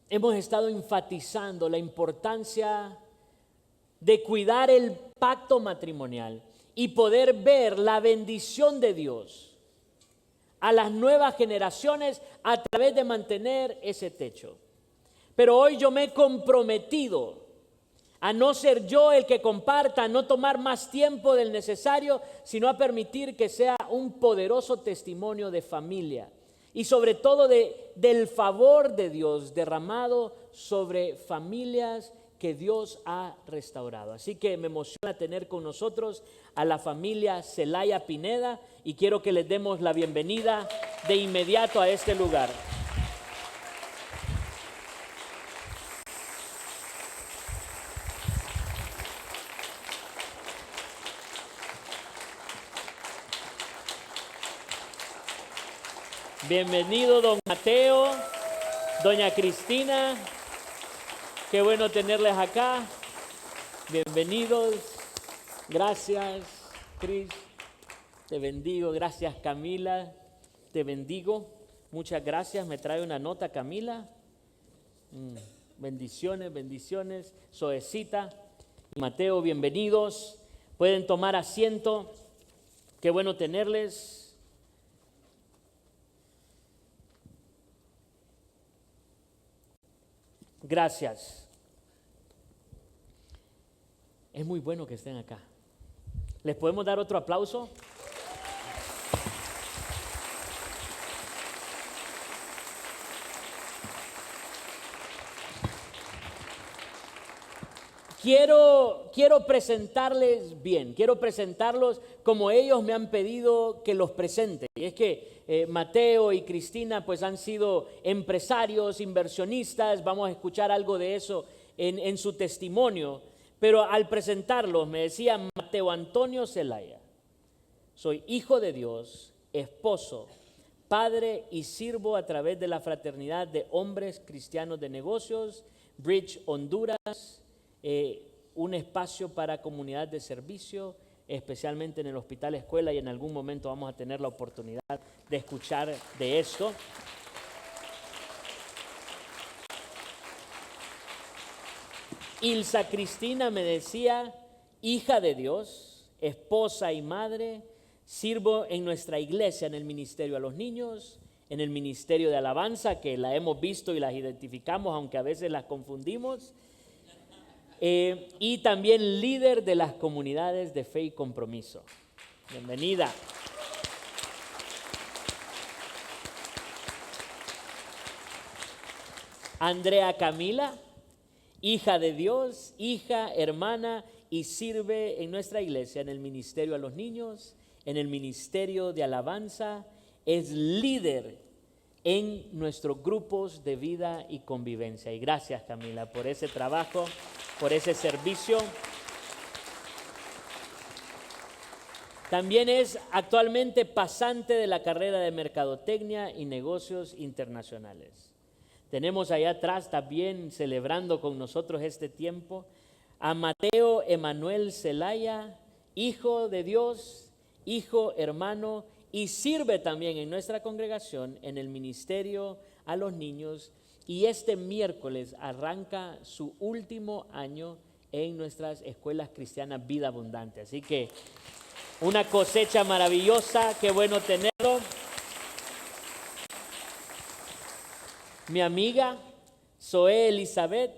hemos estado enfatizando la importancia de cuidar el pacto matrimonial y poder ver la bendición de Dios a las nuevas generaciones a través de mantener ese techo. Pero hoy yo me he comprometido a no ser yo el que comparta, a no tomar más tiempo del necesario, sino a permitir que sea un poderoso testimonio de familia y sobre todo del favor de Dios derramado sobre familias que Dios ha restaurado. Así que me emociona tener con nosotros a la familia Zelaya Pineda y quiero que les demos la bienvenida de inmediato a este lugar. Bienvenido don Mateo, doña Cristina, qué bueno tenerles acá. Bienvenidos, gracias Cris, te bendigo, gracias Camila, te bendigo, muchas gracias, me trae una nota Camila, bendiciones, bendiciones, Zoecita y Mateo, bienvenidos, pueden tomar asiento, qué bueno tenerles. Gracias. Es muy bueno que estén acá. ¿Les podemos dar otro aplauso? Quiero presentarles bien, quiero presentarlos como ellos me han pedido que los presente. Y es que Mateo y Cristina pues han sido empresarios, inversionistas, vamos a escuchar algo de eso en su testimonio. Pero al presentarlos me decía Mateo Antonio Zelaya, soy hijo de Dios, esposo, padre y sirvo a través de la fraternidad de hombres cristianos de negocios, Bridge Honduras, un espacio para comunidad de servicio, especialmente en el hospital escuela, y en algún momento vamos a tener la oportunidad de escuchar de esto. Ilsa Cristina me decía, hija de Dios, esposa y madre, sirvo en nuestra iglesia en el ministerio a los niños, en el ministerio de alabanza, que la hemos visto y las identificamos, aunque a veces las confundimos, y también líder de las comunidades de fe y compromiso. Bienvenida. Andrea Camila, hija de Dios, hija, hermana, y sirve en nuestra iglesia en el ministerio a los niños, en el ministerio de alabanza, es líder en nuestros grupos de vida y convivencia. Y gracias Camila por ese trabajo, por ese servicio. También es actualmente pasante de la carrera de Mercadotecnia y Negocios Internacionales. Tenemos allá atrás también celebrando con nosotros este tiempo a Mateo Emanuel Zelaya, hijo de Dios, hijo, hermano, y sirve también en nuestra congregación en el ministerio a los niños, y este miércoles arranca su último año en nuestras escuelas cristianas Vida Abundante. Así que una cosecha maravillosa, qué bueno tenerlo. Mi amiga Zoe Elizabeth,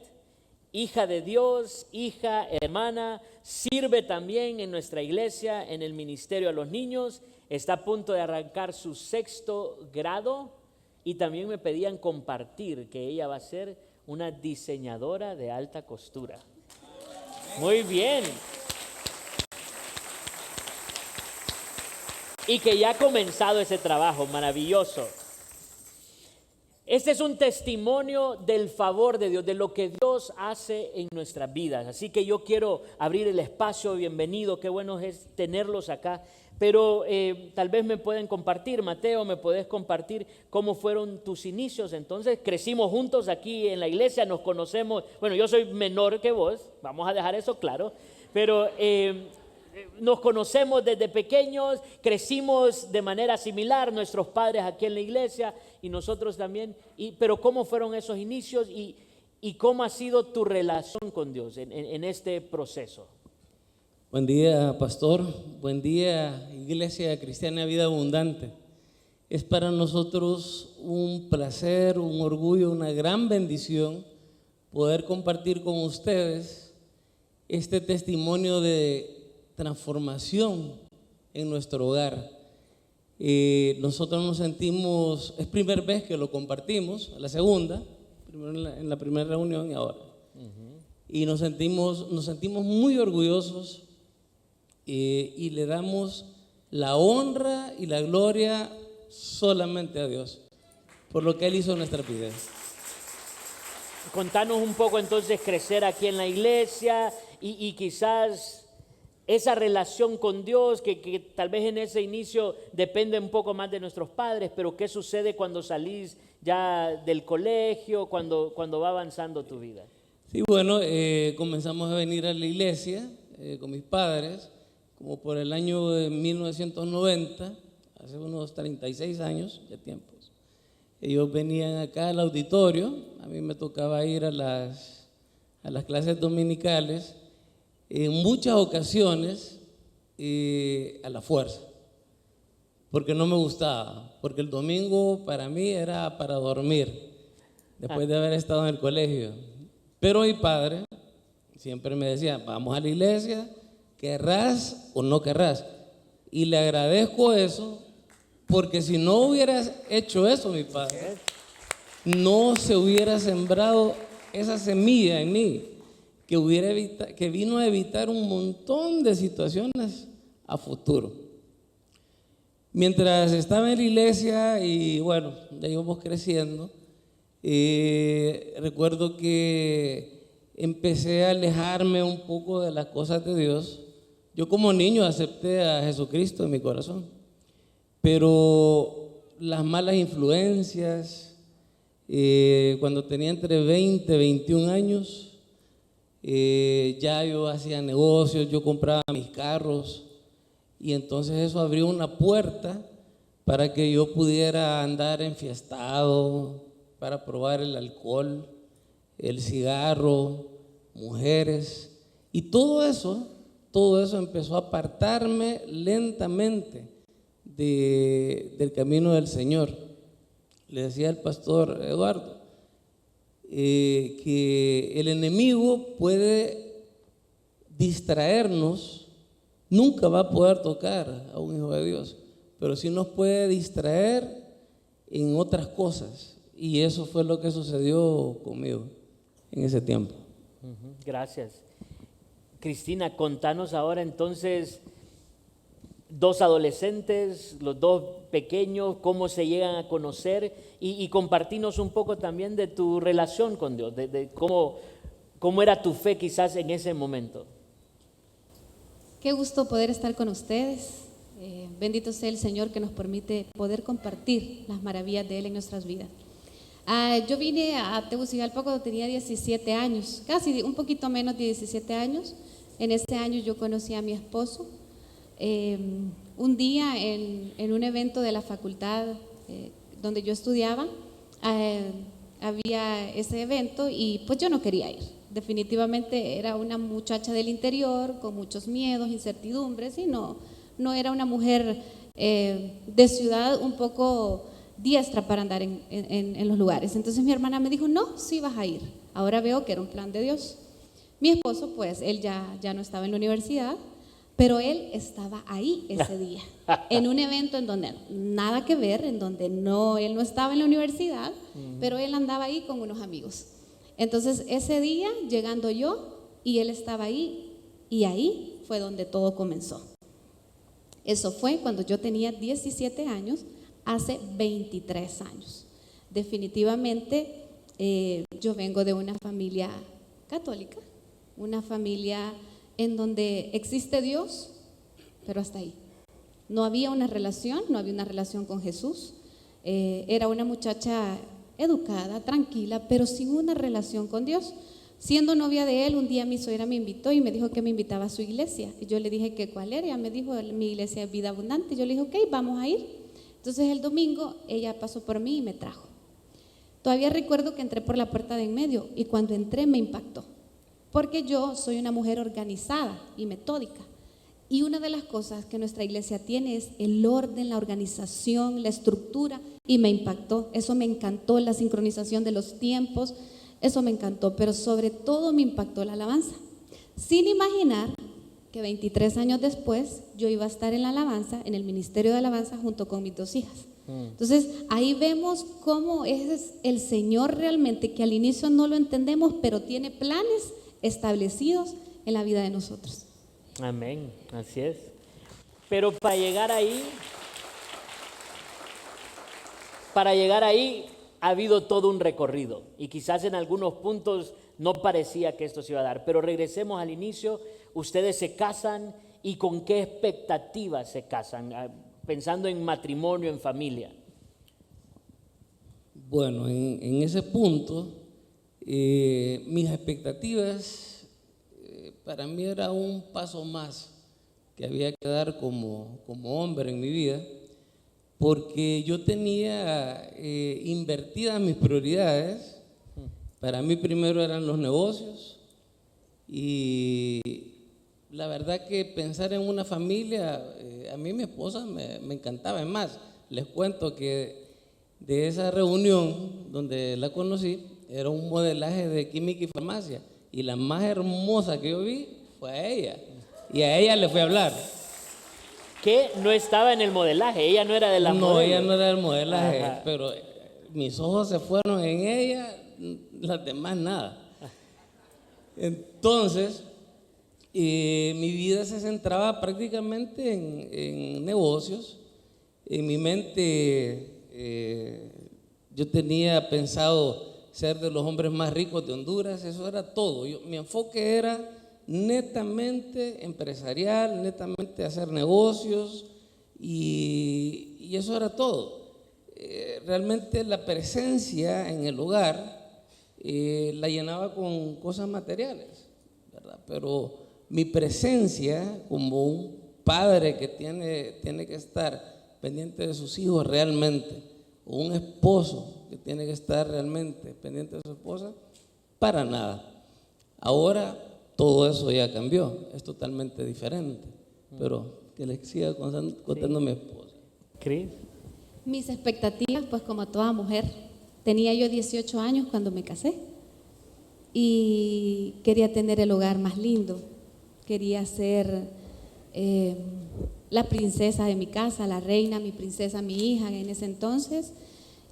hija de Dios, hija, hermana, sirve también en nuestra iglesia en el ministerio a los niños, está a punto de arrancar su 6º grado y también me pedían compartir que ella va a ser una diseñadora de alta costura. Muy bien. Y que ya ha comenzado ese trabajo maravilloso. Este es un testimonio del favor de Dios, de lo que Dios hace en nuestras vidas. Así que yo quiero abrir el espacio, bienvenido, qué bueno es tenerlos acá. Pero tal vez me pueden compartir, Mateo, me puedes compartir cómo fueron tus inicios. Entonces crecimos juntos aquí en la iglesia, nos conocemos. Bueno, yo soy menor que vos, vamos a dejar eso claro. Pero nos conocemos desde pequeños, crecimos de manera similar, nuestros padres aquí en la iglesia y nosotros también. Pero ¿cómo fueron esos inicios y cómo ha sido tu relación con Dios en este proceso? Buen día, pastor. Buen día, Iglesia Cristiana Vida Abundante. Es para nosotros un placer, un orgullo, una gran bendición poder compartir con ustedes este testimonio de transformación en nuestro hogar. Nosotros nos sentimos, es primera vez que lo compartimos, la segunda, primero en la primera reunión y ahora. Y nos sentimos muy orgullosos y le damos la honra y la gloria solamente a Dios por lo que Él hizo en nuestra vida. Contanos un poco entonces crecer aquí en la iglesia y quizás esa relación con Dios que tal vez en ese inicio depende un poco más de nuestros padres, pero ¿qué sucede cuando salís ya del colegio, cuando va avanzando tu vida? Sí, bueno, comenzamos a venir a la iglesia con mis padres, como por el año de 1990, hace unos 36 años de tiempo. Ellos venían acá al auditorio, a mí me tocaba ir a las clases dominicales, en muchas ocasiones a la fuerza, porque no me gustaba, porque el domingo para mí era para dormir, después de haber estado en el colegio. Pero mi padre siempre me decía, vamos a la iglesia, querrás o no querrás. Y le agradezco eso, porque si no hubieras hecho eso, mi padre, no se hubiera sembrado esa semilla en mí, que vino a evitar un montón de situaciones a futuro. Mientras estaba en la iglesia y bueno, ya íbamos creciendo, recuerdo que empecé a alejarme un poco de las cosas de Dios. Yo como niño acepté a Jesucristo en mi corazón, pero las malas influencias, cuando tenía entre 20 y 21 años, ya yo hacía negocios, yo compraba mis carros y entonces eso abrió una puerta para que yo pudiera andar enfiestado, para probar el alcohol, el cigarro, mujeres, y todo eso empezó a apartarme lentamente del camino del Señor. Le decía el pastor Eduardo que el enemigo puede distraernos, nunca va a poder tocar a un hijo de Dios, pero sí nos puede distraer en otras cosas, y eso fue lo que sucedió conmigo en ese tiempo. Gracias. Cristina, contanos ahora entonces, dos adolescentes, los dos pequeños, cómo se llegan a conocer y compartirnos un poco también de tu relación con Dios, de cómo era tu fe quizás en ese momento. Qué gusto poder estar con ustedes. Bendito sea el Señor que nos permite poder compartir las maravillas de Él en nuestras vidas. Yo vine a Tegucigalpa cuando tenía 17 años, casi un poquito menos de 17 años. En ese año yo conocí a mi esposo. Un día en un evento de la facultad donde yo estudiaba, había ese evento y pues yo no quería ir. Definitivamente era una muchacha del interior con muchos miedos, incertidumbres y no era una mujer de ciudad un poco diestra para andar en los lugares. Entonces mi hermana me dijo, no, sí vas a ir. Ahora veo que era un plan de Dios. Mi esposo, pues él ya no estaba en la universidad, pero él estaba ahí ese día, en un evento en donde nada que ver, en donde él no estaba en la universidad, pero él andaba ahí con unos amigos. Entonces ese día, llegando yo, y él estaba ahí, y ahí fue donde todo comenzó. Eso fue cuando yo tenía 17 años, hace 23 años. Definitivamente, yo vengo de una familia católica, una familia en donde existe Dios, pero hasta ahí. No había una relación con Jesús. Era una muchacha educada, tranquila, pero sin una relación con Dios. Siendo novia de él, un día mi suegra me invitó y me dijo que me invitaba a su iglesia. Y yo le dije que cuál era. Ella me dijo, mi iglesia es Vida Abundante. Yo le dije, ok, vamos a ir. Entonces el domingo ella pasó por mí y me trajo. Todavía recuerdo que entré por la puerta de en medio y cuando entré me impactó. Porque yo soy una mujer organizada y metódica. Y una de las cosas que nuestra iglesia tiene es el orden, la organización, la estructura, y me impactó. Eso me encantó, la sincronización de los tiempos, eso me encantó, pero sobre todo me impactó la alabanza. Sin imaginar que 23 años después yo iba a estar en la alabanza, en el ministerio de alabanza, junto con mis 2 hijas. Entonces ahí vemos cómo es el Señor realmente, que al inicio no lo entendemos, pero tiene planes establecidos en la vida de nosotros. Amén, así es. Pero para llegar ahí ha habido todo un recorrido y quizás en algunos puntos no parecía que esto se iba a dar, pero regresemos al inicio. Ustedes se casan y con qué expectativas se casan, pensando en matrimonio, en familia. Bueno, en ese punto, mis expectativas para mí era un paso más que había que dar como hombre en mi vida, porque yo tenía invertidas mis prioridades. Para mí primero eran los negocios y la verdad que pensar en una familia, a mí mi esposa me encantaba. Es más, les cuento que de esa reunión donde la conocí, era un modelaje de química y farmacia, y la más hermosa que yo vi fue a ella, y a ella le fui a hablar. Que no estaba en el modelaje, ella no era de la No, modelo. ella no era del modelaje. Ajá. Pero mis ojos se fueron en ella, las demás nada. Entonces, mi vida se centraba prácticamente en negocios. En mi mente yo tenía pensado ser de los hombres más ricos de Honduras, eso era todo. Mi enfoque era netamente empresarial, netamente hacer negocios y eso era todo. Realmente la presencia en el hogar la llenaba con cosas materiales, ¿verdad? Pero mi presencia como un padre que tiene que estar pendiente de sus hijos realmente, o un esposo que tiene que estar realmente pendiente de su esposa, para nada. Ahora todo eso ya cambió, es totalmente diferente, pero que les siga contando mi esposa. ¿Cris? Mis expectativas, pues como toda mujer, tenía yo 18 años cuando me casé y quería tener el hogar más lindo, quería ser la princesa de mi casa, la reina, mi princesa, mi hija en ese entonces,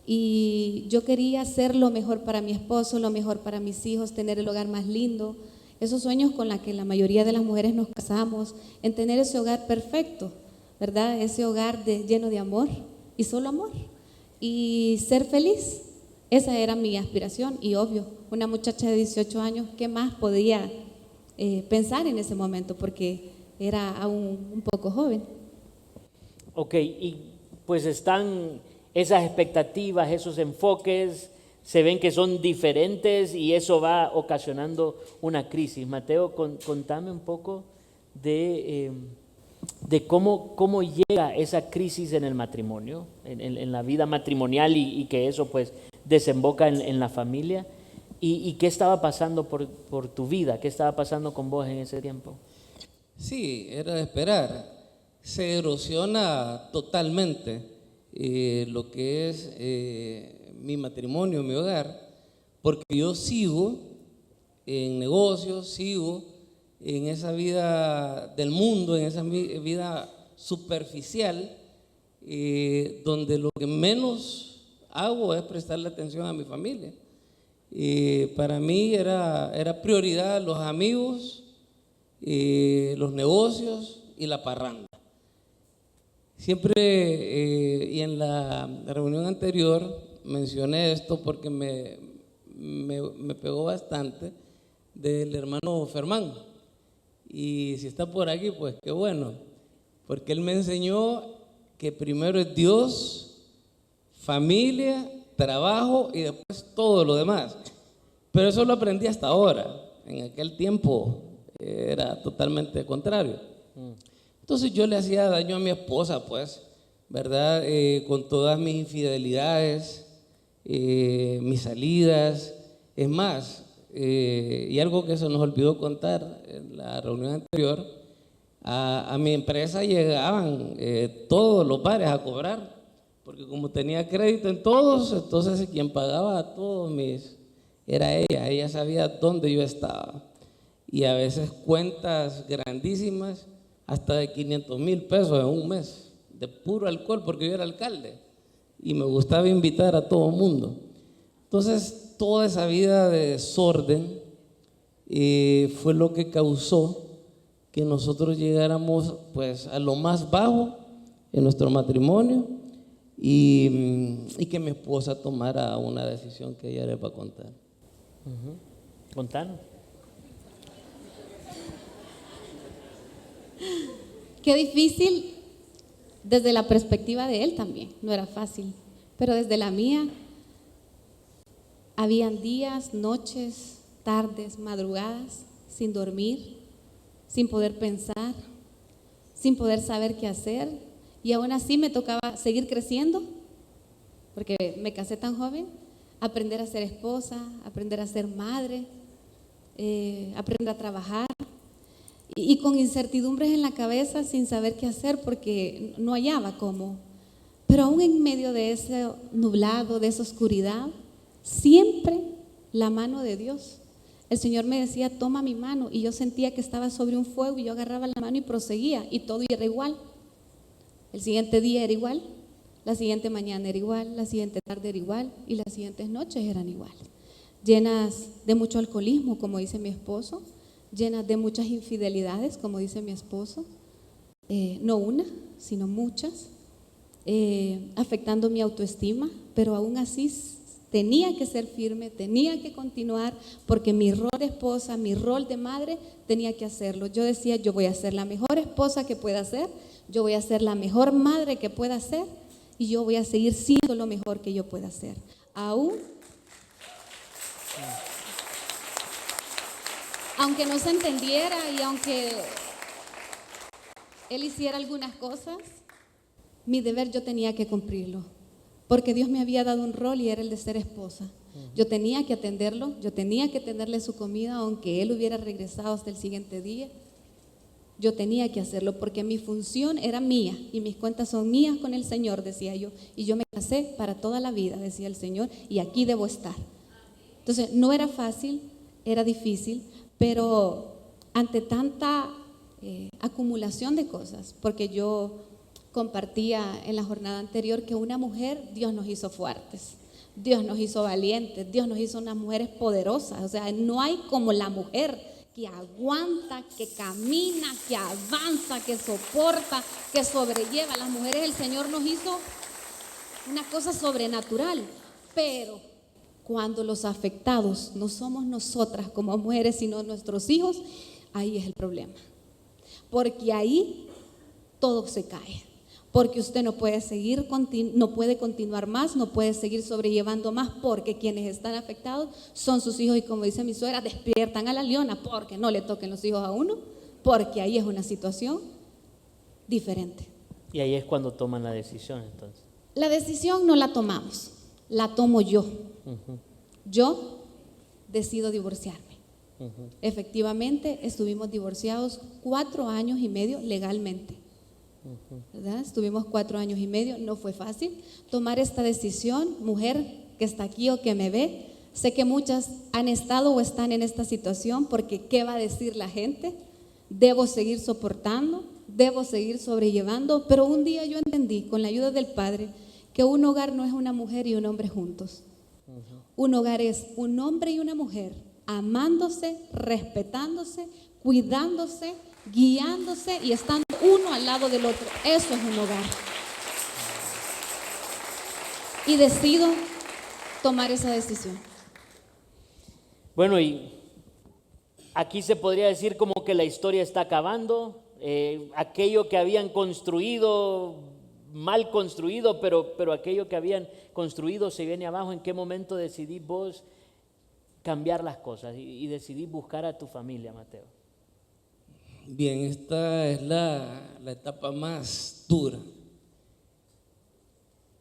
y yo quería hacer lo mejor para mi esposo, lo mejor para mis hijos, tener el hogar más lindo, esos sueños con los que la mayoría de las mujeres nos casamos, en tener ese hogar perfecto, ¿verdad? Ese hogar lleno de amor y solo amor, y ser feliz. Esa era mi aspiración y obvio, una muchacha de 18 años, ¿qué más podía pensar en ese momento? Porque era aún un poco joven. Ok, y pues están esas expectativas, esos enfoques, se ven que son diferentes y eso va ocasionando una crisis. Mateo, contame un poco de cómo llega esa crisis en el matrimonio, en la vida matrimonial y que eso pues desemboca en la familia. ¿Y qué estaba pasando por tu vida? ¿Qué estaba pasando con vos en ese tiempo? Sí, era de esperar. Se erosiona totalmente lo que es mi matrimonio, mi hogar, porque yo sigo en negocios, sigo en esa vida del mundo, en esa vida superficial, donde lo que menos hago es prestarle atención a mi familia. Para mí era prioridad los amigos, los negocios y la parranda. Siempre, y en la reunión anterior mencioné esto porque me pegó bastante, del hermano Fermán. Y si está por aquí, pues qué bueno, porque él me enseñó que primero es Dios, familia, trabajo y después todo lo demás. Pero eso lo aprendí hasta ahora. En aquel tiempo era totalmente contrario. Entonces yo le hacía daño a mi esposa, pues, ¿verdad? Con todas mis infidelidades, mis salidas. Es más, y algo que se nos olvidó contar en la reunión anterior, a mi empresa llegaban todos los bares a cobrar, porque como tenía crédito en todos, entonces quien pagaba a todos era ella sabía dónde yo estaba. Y a veces cuentas grandísimas, hasta de 500,000 pesos en un mes, de puro alcohol, porque yo era alcalde y me gustaba invitar a todo el mundo. Entonces, toda esa vida de desorden fue lo que causó que nosotros llegáramos pues a lo más bajo en nuestro matrimonio y que mi esposa tomara una decisión que ella les va a contar. Contanos. Qué difícil desde la perspectiva de él también, no era fácil, pero desde la mía, habían días, noches, tardes, madrugadas, sin dormir, sin poder pensar, sin poder saber qué hacer, y aún así me tocaba seguir creciendo, porque me casé tan joven, aprender a ser esposa, aprender a ser madre, aprender a trabajar, y con incertidumbres en la cabeza, sin saber qué hacer, porque no hallaba cómo. Pero aún en medio de ese nublado, de esa oscuridad, siempre la mano de Dios. El Señor me decía, toma mi mano, y yo sentía que estaba sobre un fuego, y yo agarraba la mano y proseguía, y todo era igual. El siguiente día era igual, la siguiente mañana era igual, la siguiente tarde era igual, y las siguientes noches eran igual. Llenas de mucho alcoholismo, como dice mi esposo, llenas de muchas infidelidades, como dice mi esposo, no una, sino muchas, afectando mi autoestima, pero aún así tenía que ser firme, tenía que continuar, porque mi rol de esposa, mi rol de madre, tenía que hacerlo. Yo decía, yo voy a ser la mejor esposa que pueda ser, yo voy a ser la mejor madre que pueda ser, y yo voy a seguir siendo lo mejor que yo pueda ser. Aunque no se entendiera y aunque él hiciera algunas cosas, mi deber yo tenía que cumplirlo, porque Dios me había dado un rol y era el de ser esposa. Yo tenía que atenderlo, yo tenía que tenerle su comida, aunque él hubiera regresado hasta el siguiente día. Yo tenía que hacerlo porque mi función era mía y mis cuentas son mías con el Señor, decía yo. Y yo me casé para toda la vida, decía el Señor, y aquí debo estar. Entonces, no era fácil, era difícil, pero ante tanta acumulación de cosas, porque yo compartía en la jornada anterior que una mujer, Dios nos hizo fuertes, Dios nos hizo valientes, Dios nos hizo unas mujeres poderosas. O sea, no hay como la mujer que aguanta, que camina, que avanza, que soporta, que sobrelleva. Las mujeres el Señor nos hizo una cosa sobrenatural, pero cuando los afectados no somos nosotras como mujeres, sino nuestros hijos, ahí es el problema. Porque ahí todo se cae. Porque usted no puede seguir, no puede continuar más, no puede seguir sobrellevando más, porque quienes están afectados son sus hijos. Y como dice mi suegra, despiertan a la leona, porque no le toquen los hijos a uno, porque ahí es una situación diferente. Y ahí es cuando toman la decisión, entonces. La decisión no la tomamos, la tomo yo. Yo decido divorciarme. Efectivamente, estuvimos divorciados 4 años y medio legalmente. ¿Verdad? Estuvimos 4 años y medio, no fue fácil tomar esta decisión. Mujer que está aquí o que me ve, sé que muchas han estado o están en esta situación, porque ¿qué va a decir la gente? Debo seguir soportando, debo seguir sobrellevando, pero un día yo entendí, con la ayuda del Padre, que un hogar no es una mujer y un hombre juntos. Un hogar es un hombre y una mujer amándose, respetándose, cuidándose, guiándose y estando uno al lado del otro. Eso es un hogar. Y decido tomar esa decisión. Bueno, y aquí se podría decir como que la historia está acabando. Aquello que habían construido, mal construido, pero aquello que habían construido se viene abajo. ¿En qué momento decidís vos cambiar las cosas y decidís buscar a tu familia, Mateo? Bien, esta es la etapa más dura,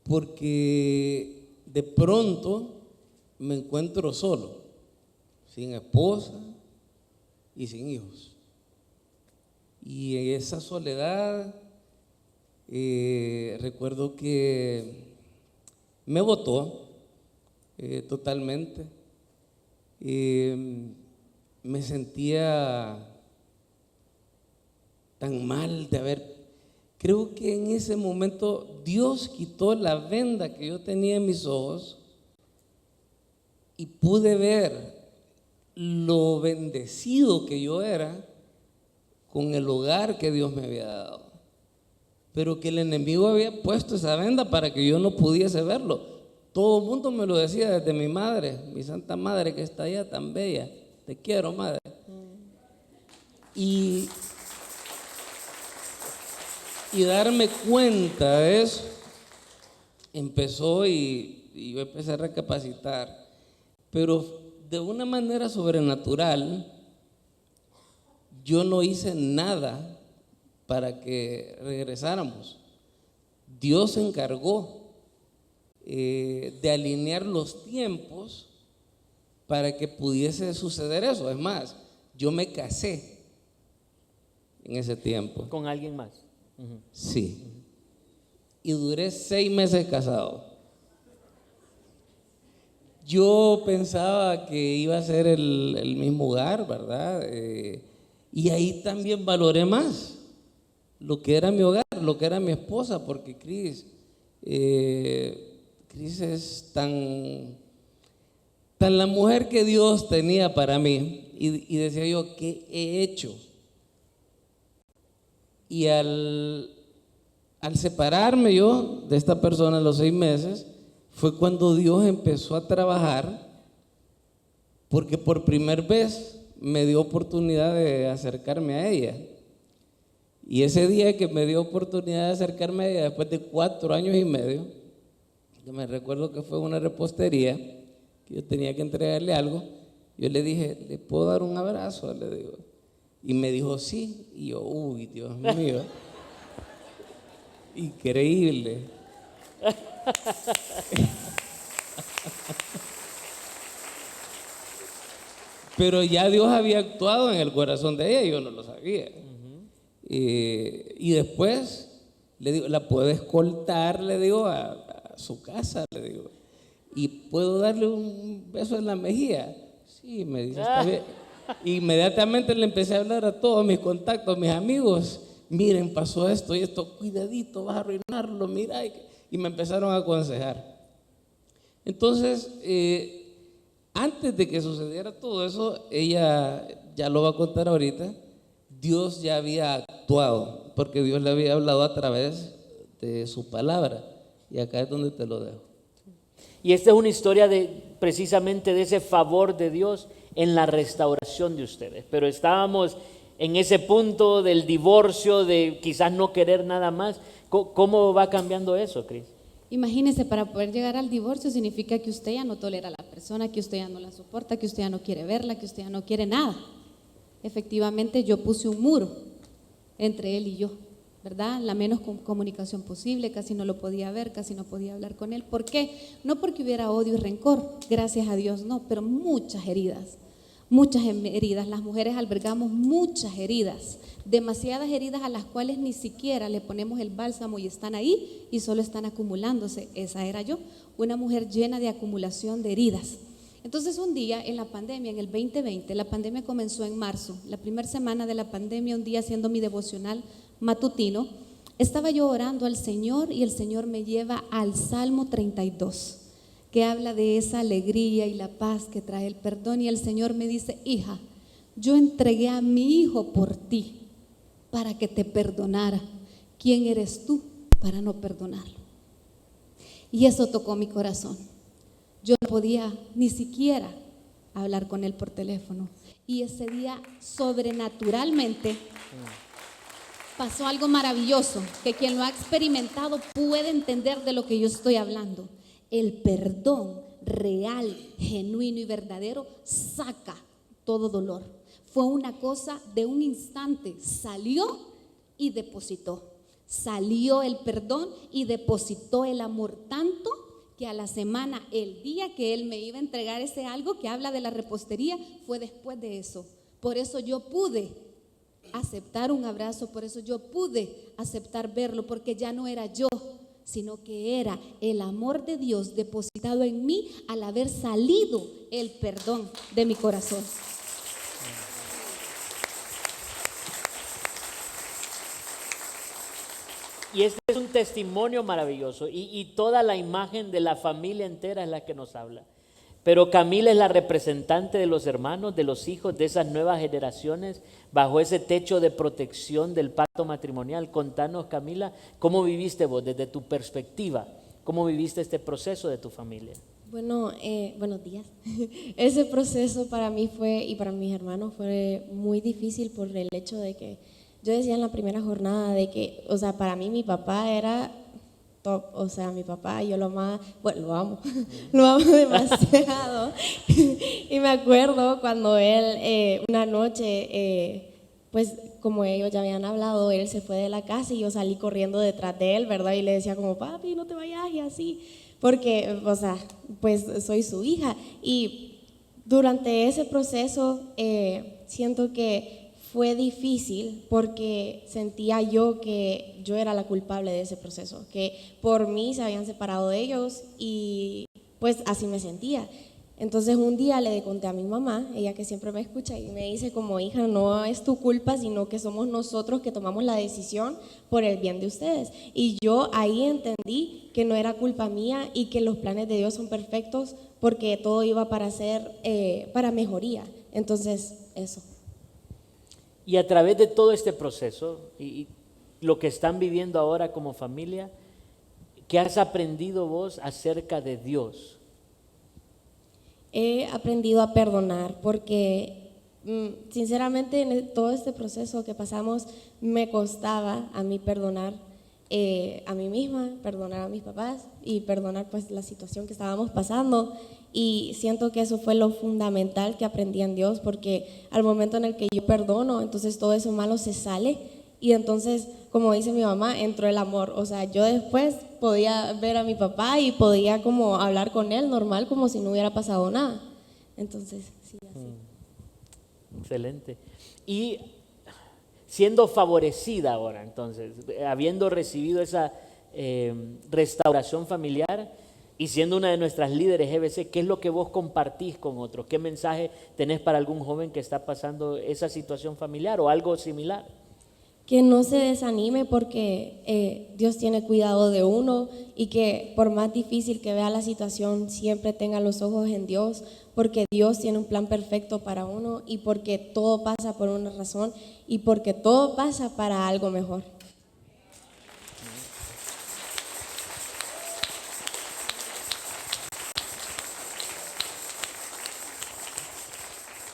porque de pronto me encuentro solo, sin esposa y sin hijos. Y en esa soledad recuerdo que me botó totalmente. Me sentía tan mal de haber. Creo que en ese momento Dios quitó la venda que yo tenía en mis ojos y pude ver lo bendecido que yo era con el hogar que Dios me había dado, pero que el enemigo había puesto esa venda para que yo no pudiese verlo. Todo el mundo me lo decía, desde mi madre, mi santa madre que está allá tan bella. Te quiero, madre. Y darme cuenta de eso empezó y yo empecé a recapacitar, pero de una manera sobrenatural. Yo no hice nada para que regresáramos. Dios se encargó de alinear los tiempos para que pudiese suceder eso. Es más, yo me casé en ese tiempo. ¿Con alguien más? Sí. Y duré 6 meses casado. Yo pensaba que iba a ser el mismo hogar, ¿verdad? Y ahí también valoré más lo que era mi hogar, lo que era mi esposa, porque Cris es tan la mujer que Dios tenía para mí. Y decía yo, ¿qué he hecho? Y al separarme yo de esta persona a los 6 meses, fue cuando Dios empezó a trabajar, porque por primera vez me dio oportunidad de acercarme a ella. Y ese día que me dio oportunidad de acercarme a ella, después de 4 años y medio, yo me recuerdo que fue una repostería, que yo tenía que entregarle algo, yo le dije, ¿le puedo dar un abrazo? Le digo. Y me dijo, sí. Y yo, uy, Dios mío. Increíble. Pero ya Dios había actuado en el corazón de ella y yo no lo sabía. Y después le digo, la puedo escoltar, le digo, a su casa, le digo. ¿Y puedo darle un beso en la mejilla? Sí, me dice, está bien. Inmediatamente le empecé a hablar a todos mis contactos, mis amigos. Miren, pasó esto y esto, cuidadito, vas a arruinarlo, mira. Y me empezaron a aconsejar. Entonces, antes de que sucediera todo eso, ella ya lo va a contar ahorita, Dios ya había actuado, porque Dios le había hablado a través de su palabra. Y acá es donde te lo dejo. Y esta es una historia precisamente de ese favor de Dios en la restauración de ustedes. Pero estábamos en ese punto del divorcio, de quizás no querer nada más. ¿Cómo va cambiando eso, Cris? Imagínese, para poder llegar al divorcio significa que usted ya no tolera a la persona, que usted ya no la soporta, que usted ya no quiere verla, que usted ya no quiere nada. Efectivamente, yo puse un muro entre él y yo, ¿verdad? La menos comunicación posible, casi no lo podía ver, casi no podía hablar con él. ¿Por qué? No porque hubiera odio y rencor, gracias a Dios no, pero muchas heridas. Las mujeres albergamos muchas heridas, demasiadas heridas a las cuales ni siquiera le ponemos el bálsamo y están ahí y solo están acumulándose. Esa era yo, una mujer llena de acumulación de heridas. Entonces un día en la pandemia, en el 2020, la pandemia comenzó en marzo, la primera semana de la pandemia, un día haciendo mi devocional matutino, estaba yo orando al Señor y el Señor me lleva al Salmo 32, que habla de esa alegría y la paz que trae el perdón, y el Señor me dice, hija, yo entregué a mi hijo por ti para que te perdonara. ¿Quién eres tú para no perdonarlo? Y eso tocó mi corazón. Yo no podía ni siquiera hablar con él por teléfono. Y ese día, sobrenaturalmente, pasó algo maravilloso, que quien lo ha experimentado puede entender de lo que yo estoy hablando. El perdón real, genuino y verdadero saca todo dolor. Fue una cosa de un instante, salió y depositó. Salió el perdón y depositó el amor tanto que a la semana, el día que él me iba a entregar ese algo que habla de la repostería, fue después de eso. Por eso yo pude aceptar un abrazo, por eso yo pude aceptar verlo, porque ya no era yo, sino que era el amor de Dios depositado en mí al haber salido el perdón de mi corazón. Y este es un testimonio maravilloso y toda la imagen de la familia entera es la que nos habla. Pero Camila es la representante de los hermanos, de los hijos, de esas nuevas generaciones, bajo ese techo de protección del pacto matrimonial. Contanos, Camila, ¿cómo viviste vos desde tu perspectiva? ¿Cómo viviste este proceso de tu familia? Bueno, buenos días. Ese proceso para mí fue, y para mis hermanos fue muy difícil por el hecho de que yo decía en la primera jornada de que, o sea, para mí mi papá era top, o sea, mi papá yo lo amaba, bueno, lo amo, lo amo demasiado. Y me acuerdo cuando él, una noche, pues como ellos ya habían hablado, él se fue de la casa y yo salí corriendo detrás de él, ¿verdad? Y le decía como, papi, no te vayas y así, porque, o sea, pues soy su hija. Y durante ese proceso siento que fue difícil porque sentía yo que yo era la culpable de ese proceso, que por mí se habían separado de ellos y pues así me sentía. Entonces un día le conté a mi mamá, ella que siempre me escucha, y me dice como, hija, no es tu culpa, sino que somos nosotros que tomamos la decisión por el bien de ustedes. Y yo ahí entendí que no era culpa mía y que los planes de Dios son perfectos porque todo iba para ser, para mejoría. Entonces, eso. Y a través de todo este proceso y lo que están viviendo ahora como familia, ¿qué has aprendido vos acerca de Dios? He aprendido a perdonar porque sinceramente en todo este proceso que pasamos me costaba a mí perdonar a mí misma, perdonar a mis papás y perdonar pues la situación que estábamos pasando. Y siento que eso fue lo fundamental que aprendí en Dios, porque al momento en el que yo perdono, entonces todo eso malo se sale y entonces, como dice mi mamá, entró el amor. O sea, yo después podía ver a mi papá y podía como hablar con él normal, como si no hubiera pasado nada. Entonces, sí, así. Excelente. Y siendo favorecida ahora, entonces, habiendo recibido esa restauración familiar, y siendo una de nuestras líderes GBC, ¿qué es lo que vos compartís con otros? ¿Qué mensaje tenés para algún joven que está pasando esa situación familiar o algo similar? Que no se desanime porque Dios tiene cuidado de uno y que por más difícil que vea la situación, siempre tenga los ojos en Dios, porque Dios tiene un plan perfecto para uno y porque todo pasa por una razón y porque todo pasa para algo mejor.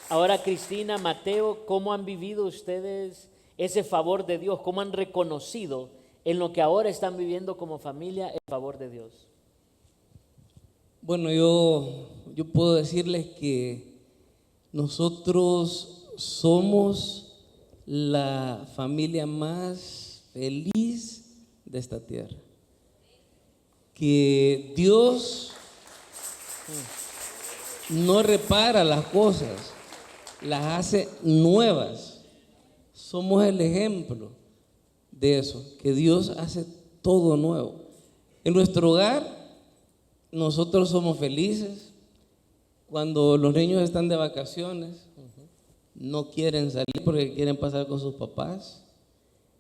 Ahora, Cristina, Mateo, ¿cómo han vivido ustedes ese favor de Dios? ¿Cómo han reconocido en lo que ahora están viviendo como familia el favor de Dios? Bueno, yo puedo decirles que nosotros somos la familia más feliz de esta tierra. Que Dios no repara las cosas, las hace nuevas. Somos el ejemplo de eso, que Dios hace todo nuevo. En nuestro hogar, nosotros somos felices. Cuando los niños están de vacaciones, no quieren salir porque quieren pasar con sus papás.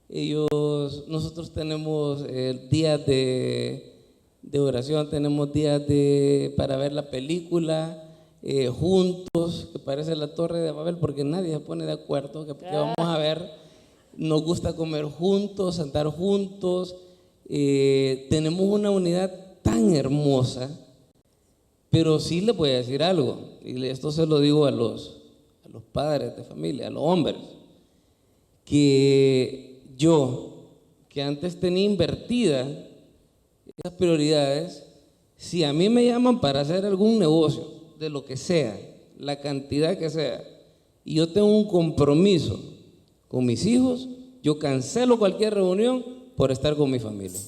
Nosotros tenemos días de oración, tenemos días para ver la película juntos, que parece la Torre de Babel, porque nadie se pone de acuerdo que vamos a ver. Nos gusta comer juntos, andar juntos. Tenemos una unidad tan hermosa, pero sí les voy a decir algo, y esto se lo digo a los padres de familia, a los hombres, que yo, que antes tenía invertida esas prioridades, Si a mí me llaman para hacer algún negocio, de lo que sea, la cantidad que sea, y yo tengo un compromiso con mis hijos, yo cancelo cualquier reunión por estar con mi familia.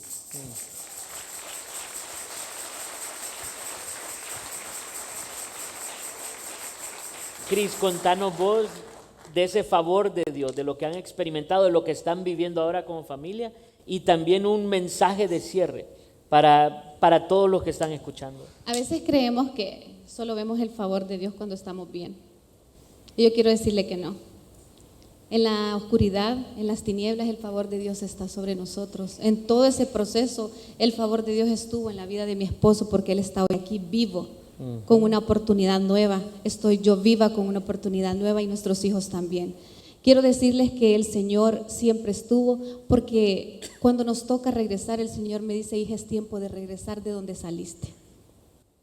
Cris, contanos vos de ese favor de Dios, de lo que han experimentado, de lo que están viviendo ahora como familia, y también un mensaje de cierre para todos los que están escuchando. A veces creemos que solo vemos el favor de Dios cuando estamos bien. Y yo quiero decirle que no. En la oscuridad, en las tinieblas, el favor de Dios está sobre nosotros. En todo ese proceso, el favor de Dios estuvo en la vida de mi esposo, porque él está hoy aquí vivo, con una oportunidad nueva. Estoy yo viva con una oportunidad nueva, y nuestros hijos también. Quiero decirles que el Señor siempre estuvo, porque cuando nos toca regresar, el Señor me dice: hija, es tiempo de regresar de donde saliste.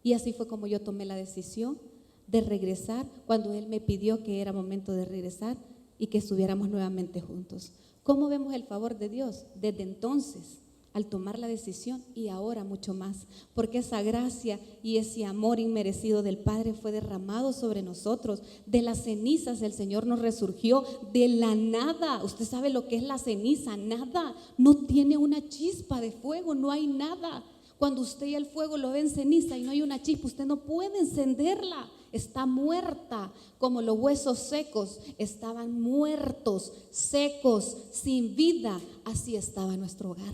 Y así fue como yo tomé la decisión de regresar, cuando Él me pidió que era momento de regresar y que estuviéramos nuevamente juntos. ¿Cómo vemos el favor de Dios? Desde entonces, al tomar la decisión, y ahora mucho más, porque esa gracia y ese amor inmerecido del Padre fue derramado sobre nosotros. De las cenizas el Señor nos resurgió, de la nada. Usted sabe lo que es la ceniza, nada, no tiene una chispa de fuego, no hay nada. Cuando usted y el fuego lo ve en ceniza y no hay una chispa, usted no puede encenderla, está muerta, como los huesos secos estaban muertos, secos, sin vida. Así estaba nuestro hogar,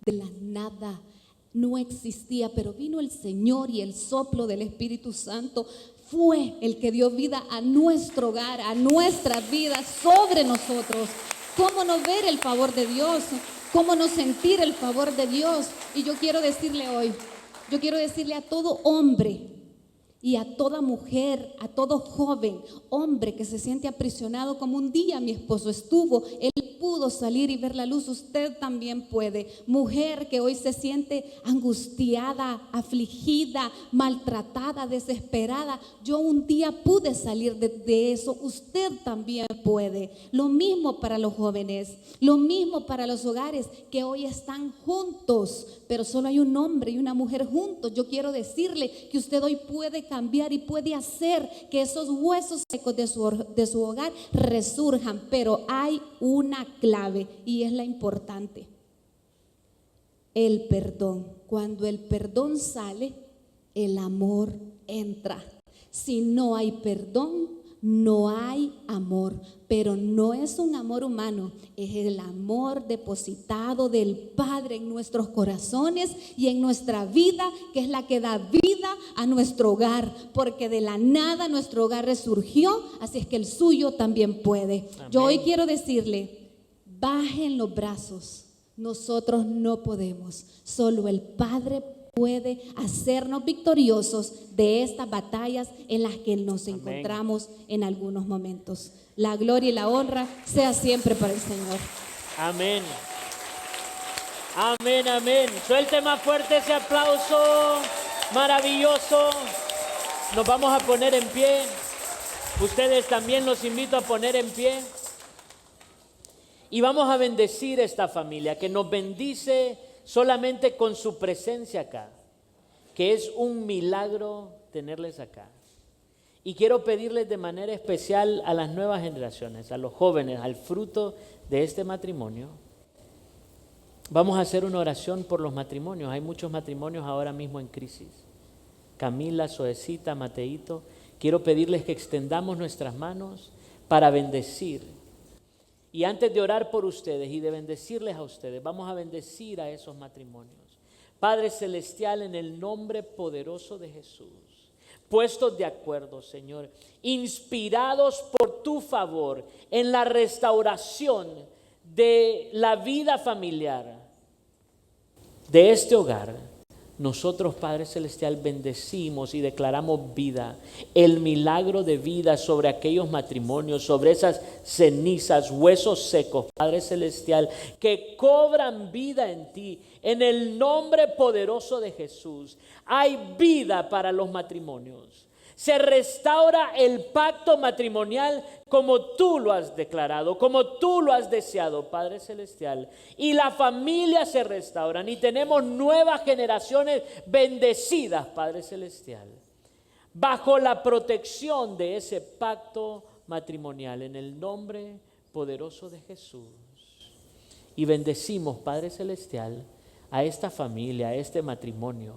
de la nada, no existía, pero vino el Señor, y el soplo del Espíritu Santo fue el que dio vida a nuestro hogar, a nuestras vidas, sobre nosotros. ¿Cómo no ver el favor de Dios? ¿Cómo no sentir el favor de Dios? Y yo quiero decirle hoy, yo quiero decirle a todo hombre y a toda mujer, a todo joven, hombre que se siente aprisionado, como un día mi esposo estuvo, él pudo salir y ver la luz, usted también puede. Mujer que hoy se siente angustiada, afligida, maltratada, desesperada, yo un día pude salir de eso, usted también puede. Lo mismo para los jóvenes, lo mismo para los hogares que hoy están juntos, pero solo hay un hombre y una mujer juntos. Yo quiero decirle que usted hoy puede cambiar y puede hacer que esos huesos secos de su hogar resurjan, pero hay una clave, y es la importante: el perdón. Cuando el perdón sale, el amor entra. Si no hay perdón, no hay amor, pero no es un amor humano, es el amor depositado del Padre en nuestros corazones y en nuestra vida, que es la que da vida a nuestro hogar, porque de la nada nuestro hogar resurgió, así es que el suyo también puede. Amén. Yo hoy quiero decirle: bajen los brazos, nosotros no podemos, solo el Padre puede hacernos victoriosos de estas batallas en las que nos Amén. Encontramos en algunos momentos. La gloria y la honra sea siempre para el Señor. Amén. Amén, amén. Suelte más fuerte ese aplauso maravilloso. Nos vamos a poner en pie. Ustedes también los invito a poner en pie. Y vamos a bendecir a esta familia que nos bendice solamente con su presencia acá, que es un milagro tenerles acá. Y quiero pedirles de manera especial a las nuevas generaciones, a los jóvenes, al fruto de este matrimonio. Vamos a hacer una oración por los matrimonios. Hay muchos matrimonios ahora mismo en crisis. Camila, Zoecita, Mateito, quiero pedirles que extendamos nuestras manos para bendecir. Y antes de orar por ustedes y de bendecirles a ustedes, vamos a bendecir a esos matrimonios. Padre Celestial, en el nombre poderoso de Jesús, puestos de acuerdo, Señor, inspirados por tu favor en la restauración de la vida familiar de este hogar, nosotros, Padre Celestial, bendecimos y declaramos vida, el milagro de vida sobre aquellos matrimonios, sobre esas cenizas, huesos secos, Padre Celestial, que cobran vida en ti. En el nombre poderoso de Jesús, hay vida para los matrimonios. Se restaura el pacto matrimonial como tú lo has declarado, como tú lo has deseado, Padre Celestial. Y la familia se restauran y tenemos nuevas generaciones bendecidas, Padre Celestial, bajo la protección de ese pacto matrimonial, en el nombre poderoso de Jesús. Y bendecimos, Padre Celestial, a esta familia, a este matrimonio.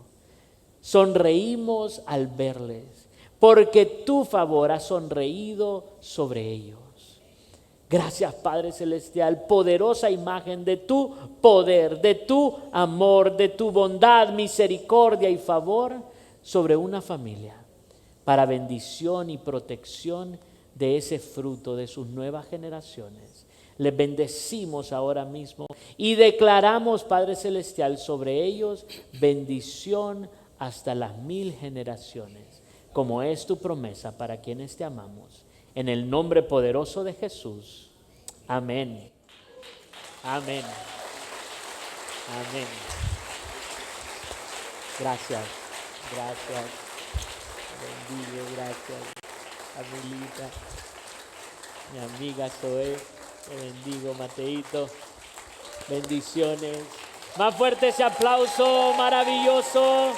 Sonreímos al verles, porque tu favor ha sonreído sobre ellos. Gracias, Padre Celestial, poderosa imagen de tu poder, de tu amor, de tu bondad, misericordia y favor sobre una familia, para bendición y protección de ese fruto de sus nuevas generaciones. Les bendecimos ahora mismo y declaramos, Padre Celestial, sobre ellos bendición hasta las 1000 generaciones, como es tu promesa para quienes te amamos. En el nombre poderoso de Jesús. Amén. Amén. Amén. Gracias. Gracias. Bendigo, gracias. Amelita, mi amiga Zoe, te bendigo, Mateito. Bendiciones. Más fuerte ese aplauso maravilloso.